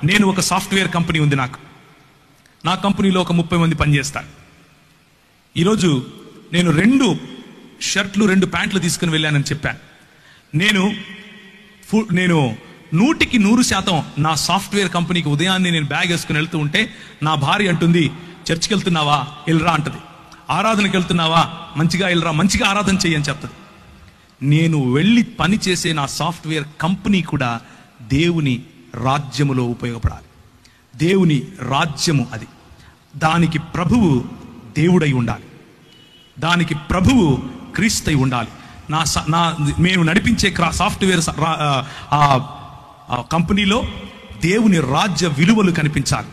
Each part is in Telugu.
నేను ఒక సాఫ్ట్వేర్ కంపెనీ ఉంది నాకు. నా కంపెనీలో ఒక 30 మంది పనిచేస్తారు. ఈరోజు నేను 2 షర్ట్లు 2 ప్యాంట్లు తీసుకుని వెళ్ళానని చెప్పాను. నేను 100% నా సాఫ్ట్వేర్ కంపెనీకి ఉదయాన్నే నేను బ్యాగ్ వేసుకుని వెళ్తూ ఉంటే నా భార్య అంటుంది, చర్చికి వెళ్తున్నావా, వెళ్ళరా అంటది. ఆరాధనకి వెళ్తున్నావా, మంచిగా వెళ్ళరా, మంచిగా ఆరాధన చెయ్యని చెప్తుంది. నేను వెళ్ళి పని చేసే నా సాఫ్ట్వేర్ కంపెనీ కూడా దేవుని రాజ్యములో ఉపయోగపడాలి. దేవుని రాజ్యము అది. దానికి ప్రభువు దేవుడై ఉండాలి. దానికి ప్రభువు క్రీస్తై ఉండాలి. మేము నడిపించే సాఫ్ట్వేర్ కంపెనీలో దేవుని రాజ్య విలువలు కనిపించాలి.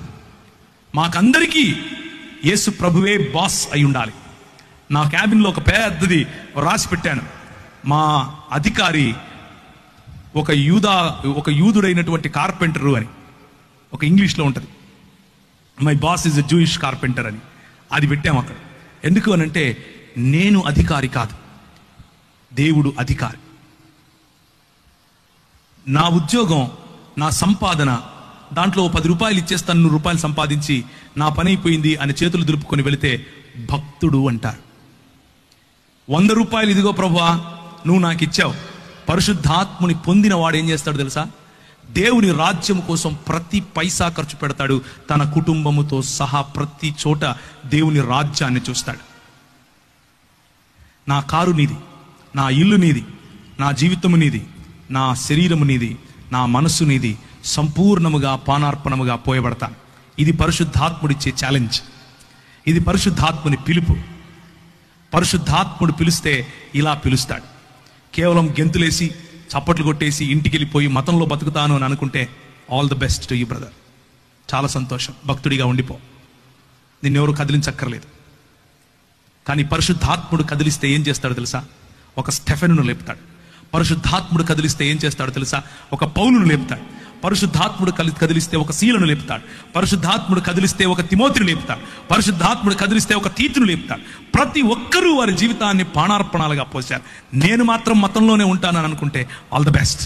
మాకందరికీ యేసు ప్రభువే బాస్ అయి ఉండాలి. నా క్యాబిన్లో ఒక పెద్దది రాసి పెట్టాను, మా అధికారి ఒక యూదుడైనటువంటి కార్పెంటరు అని. ఒక ఇంగ్లీష్లో ఉంటుంది, my boss is a Jewish carpenter అని. అది పెట్టాము అక్కడ. ఎందుకు అనంటే నేను అధికారి కాదు, దేవుడు అధికారి. నా ఉద్యోగం, నా సంపాదన, దాంట్లో 10 రూపాయలు ఇచ్చేస్తాను, 100 రూపాయలు సంపాదించి నా పని అయిపోయింది అని చేతులు దులుపుకొని వెళితే భక్తుడు అంటారు. 100 రూపాయలు ఇదిగో ప్రభువా నువ్వు నాకు ఇచ్చావు. పరిశుద్ధాత్ముని పొందిన వాడు ఏం చేస్తాడు తెలుసా? దేవుని రాజ్యం కోసం ప్రతి పైసా ఖర్చు పెడతాడు. తన కుటుంబముతో సహా ప్రతి చోట దేవుని రాజ్యాన్ని చూస్తాడు. నా కారు నీది, నా ఇల్లు నీది, నా జీవితము నీది, నా శరీరము నీది, నా మనస్సు నీది, సంపూర్ణముగా పానార్పణముగా పోయబడతాను. ఇది పరిశుద్ధాత్ముడిచ్చే ఛాలెంజ్. ఇది పరిశుద్ధాత్ముని పిలుపు. పరిశుద్ధాత్ముడు పిలిస్తే ఇలా పిలుస్తాడు. కేవలం గెంతులేసి చప్పట్లు కొట్టేసి ఇంటికి వెళ్ళిపోయి మతంలో బతుకుతాను అని అనుకుంటే all the best to you brother, చాలా సంతోషం, భక్తుడిగా ఉండిపో, నిన్నెవరు కదిలించక్కర్లేదు. కానీ పరిశుద్ధాత్ముడు కదిలిస్తే ఏం చేస్తాడో తెలుసా? ఒక స్టెఫెనును లేపుతాడు. పరిశుద్ధాత్ముడు కదిలిస్తే ఏం చేస్తాడో తెలుసా? ఒక పౌలును లేపుతాడు. పరిశుద్ధాత్ముడు కదిలిస్తే ఒక శీలను లేపుతాడు. పరిశుద్ధాత్ముడు కదిలిస్తే ఒక తిమోతిని లేపుతాడు. పరిశుద్ధాత్ముడు కదిలిస్తే ఒక తీతును లేపుతాడు. ప్రతి ఒక్కరూ వారి జీవితాన్ని ప్రాణార్పణాలుగా పోశారు. నేను మాత్రం మతంలోనే ఉంటానని అనుకుంటే ఆల్ ది బెస్ట్.